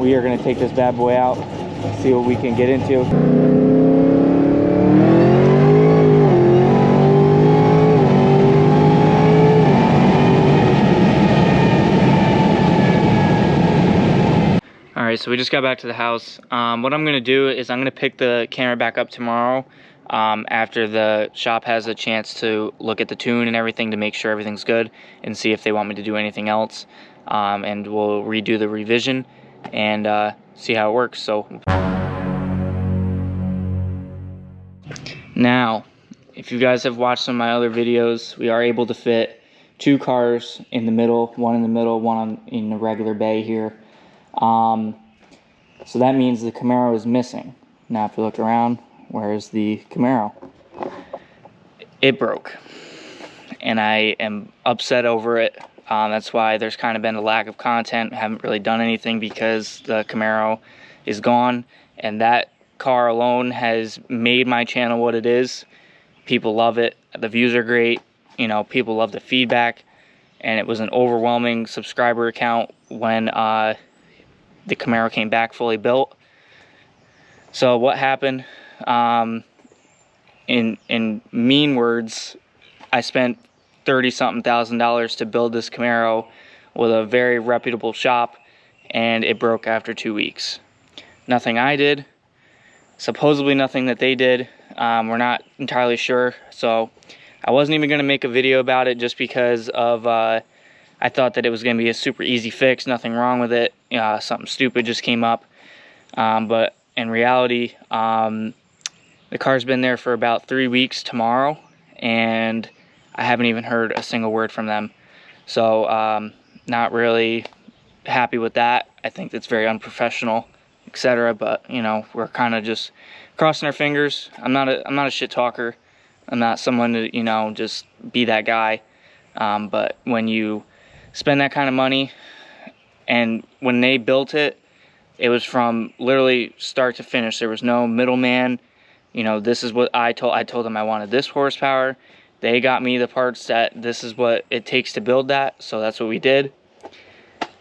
we are going to take this bad boy out, see what we can get into. Alright, so we just got back to the house. What I'm going to do is I'm going to pick the camera back up tomorrow after the shop has a chance to look at the tune and everything to make sure everything's good and see if they want me to do anything else. And we'll redo the revision and see how it works. So now, if you guys have watched some of my other videos, we are able to fit 2 cars in the middle, one in the middle, one in the regular bay here. So that means the Camaro is missing. Now if you look around, where is the Camaro? It broke. And I am upset over it. That's why there's kind of been a lack of content. I haven't really done anything because the Camaro is gone. And that car alone has made my channel what it is. People love it. The views are great. You know, people love the feedback. And it was an overwhelming subscriber count when the Camaro came back fully built. So what happened? In mean words, I spent $30-something thousand to build this Camaro with a very reputable shop, and it broke after 2 weeks. Nothing I did, supposedly nothing that they did. We're not entirely sure. So I wasn't even going to make a video about it just because of I thought that it was going to be a super easy fix, nothing wrong with it. Something stupid just came up. But in reality, the car's been there for about 3 weeks tomorrow, and I haven't even heard a single word from them. So not really happy with that. I think that's very unprofessional, etc. But you know, we're kind of just crossing our fingers. I'm not a shit talker. I'm not someone to, you know, just be that guy. But when you spend that kind of money, and when they built it, it was from literally start to finish. There was no middleman. You know, this is what I told them I wanted this horsepower. They got me the parts that this is what it takes to build that. So that's what we did.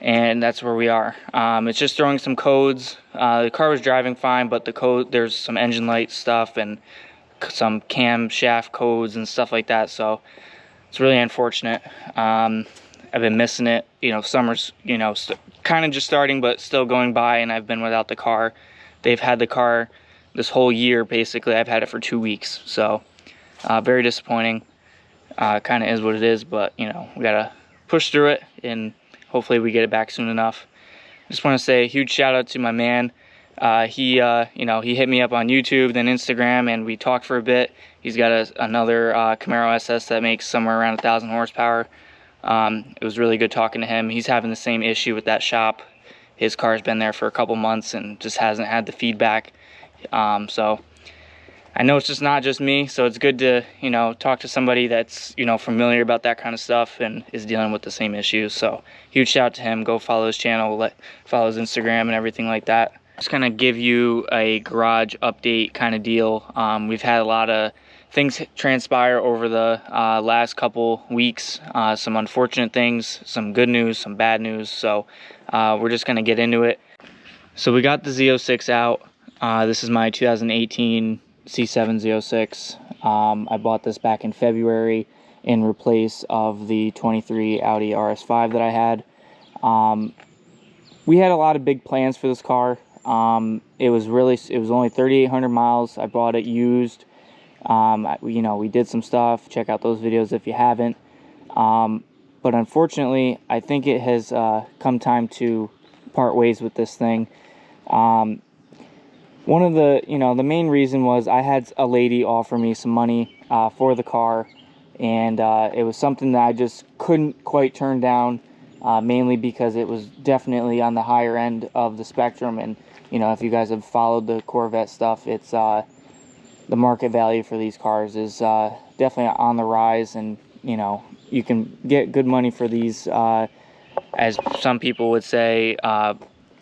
And that's where we are. It's just throwing some codes. The car was driving fine, but the code, there's some engine light stuff and some camshaft codes and stuff like that. So it's really unfortunate. I've been missing it. You know, summer's, you know, kind of just starting, but still going by, and I've been without the car. They've had the car this whole year, basically. I've had it for 2 weeks. So very disappointing. Kind of is what it is, but, you know, we got to push through it, and hopefully we get it back soon enough. Just want to say a huge shout out to my man. He hit me up on YouTube, then Instagram, and we talked for a bit. He's got another Camaro SS that makes somewhere around 1,000 horsepower. It was really good talking to him. He's having the same issue with that shop. His car's been there for a couple months and just hasn't had the feedback. So I know it's just not just me, so it's good to, you know, talk to somebody that's, you know, familiar about that kind of stuff and is dealing with the same issues. So huge shout out to him. Go follow his channel, follow his Instagram and everything like that. Just kind of give you a garage update kind of deal. We've had a lot of things transpire over the last couple weeks. Some unfortunate things, some good news, some bad news. So we're just going to get into it. So we got the Z06 out. This is my 2018 C7 Z06. I bought this back in February in replace of the 23 Audi RS5 that I had. We had a lot of big plans for this car. It was only 3,800 miles. I bought it used. You know, we did some stuff. Check out those videos if you haven't. But unfortunately, I think it has come time to part ways with this thing. One of the, you know, the main reason was I had a lady offer me some money for the car, and it was something that I just couldn't quite turn down, mainly because it was definitely on the higher end of the spectrum. And you know, if you guys have followed the Corvette stuff, it's the market value for these cars is definitely on the rise, and you know, you can get good money for these, as some people would say,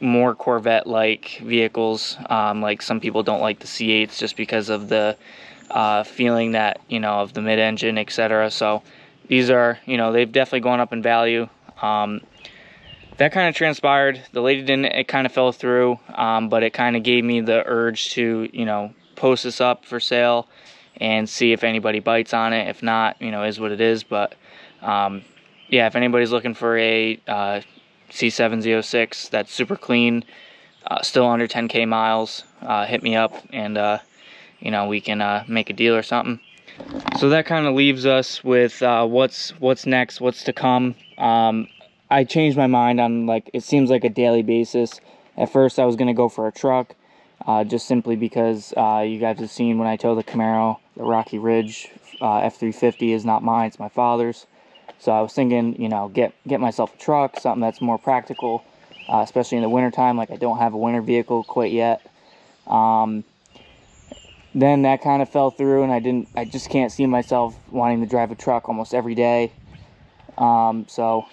more Corvette-like vehicles. Like some people don't like the C8s just because of the feeling that, you know, of the mid-engine, etc. So these are, you know, they've definitely gone up in value. that kind of transpired. The lady didn't, it kind of fell through, but it kind of gave me the urge to, you know, post this up for sale and see if anybody bites on it. If not, you know, is what it is. But yeah, if anybody's looking for a C7 Z06 that's super clean, still under 10K miles, hit me up, and you know, we can make a deal or something. So that kind of leaves us with what's next, what's to come. I changed my mind on, like, it seems like a daily basis. At first I was going to go for a truck, just simply because you guys have seen when I tow the Camaro, the Rocky Ridge F350 is not mine, it's my father's. So I was thinking, you know, get myself a truck, something that's more practical, especially in the wintertime. Like, I don't have a winter vehicle quite yet. Then that kind of fell through, and I just can't see myself wanting to drive a truck almost every day. So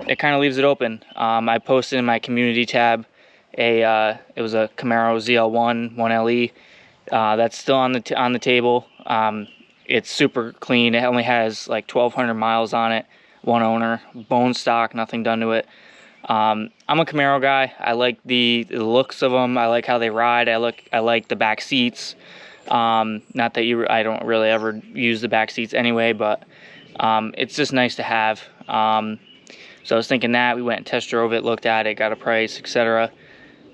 it kind of leaves it open. I posted in my community tab it was a Camaro ZL1 1LE. That's still on the table. It's super clean. It only has like 1,200 miles on it. One owner, bone stock, nothing done to it. I'm a Camaro guy. I like the looks of them. I like how they ride. I like the back seats. Not that I don't really ever use the back seats anyway, but it's just nice to have. So I was thinking that. We went and test drove it, looked at it, got a price, etc.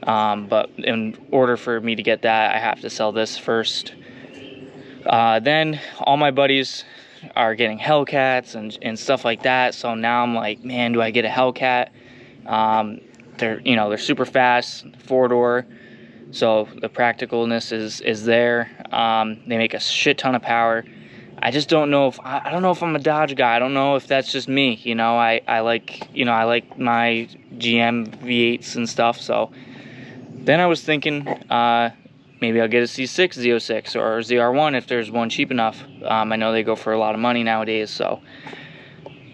But in order for me to get that, I have to sell this first. Then all my buddies are getting Hellcats and stuff like that. So now I'm like, man, do I get a Hellcat? They're super fast, 4-door. So the practicalness is there. They make a shit ton of power. I just don't know if I don't know if I'm a Dodge guy. I don't know if that's just me. You know, I like my GM V8s and stuff. So then I was thinking maybe I'll get a C6 Z06 or ZR1 if there's one cheap enough. I know they go for a lot of money nowadays. So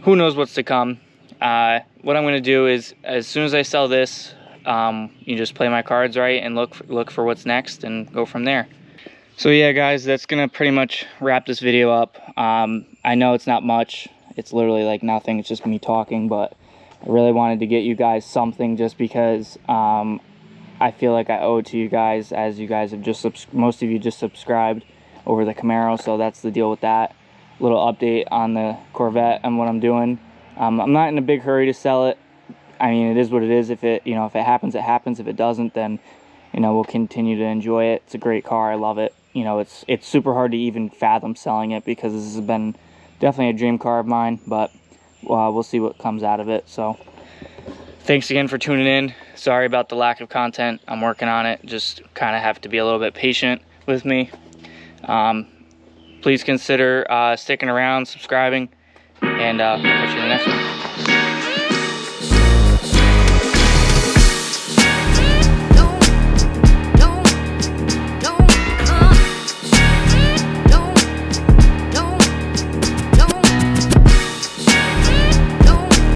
who knows what's to come. What I'm gonna do is, as soon as I sell this, you just play my cards right and look for what's next and go from there. So yeah, guys, that's gonna pretty much wrap this video up. I know it's not much. It's literally like nothing. It's just me talking, but I really wanted to get you guys something just because I feel like I owe it to you guys, as you guys have most of you just subscribed over the Camaro. So that's the deal with that. Little update on the Corvette and what I'm doing. I'm not in a big hurry to sell it. I mean, it is what it is. If it happens, it happens. If it doesn't, then, you know, we'll continue to enjoy it. It's a great car. I love it. You know, it's super hard to even fathom selling it because this has been definitely a dream car of mine, but we'll see what comes out of it. So thanks again for tuning in. Sorry about the lack of content. I'm working on it. Just kind of have to be a little bit patient with me. Please consider sticking around, subscribing, and I'll catch you in the next one.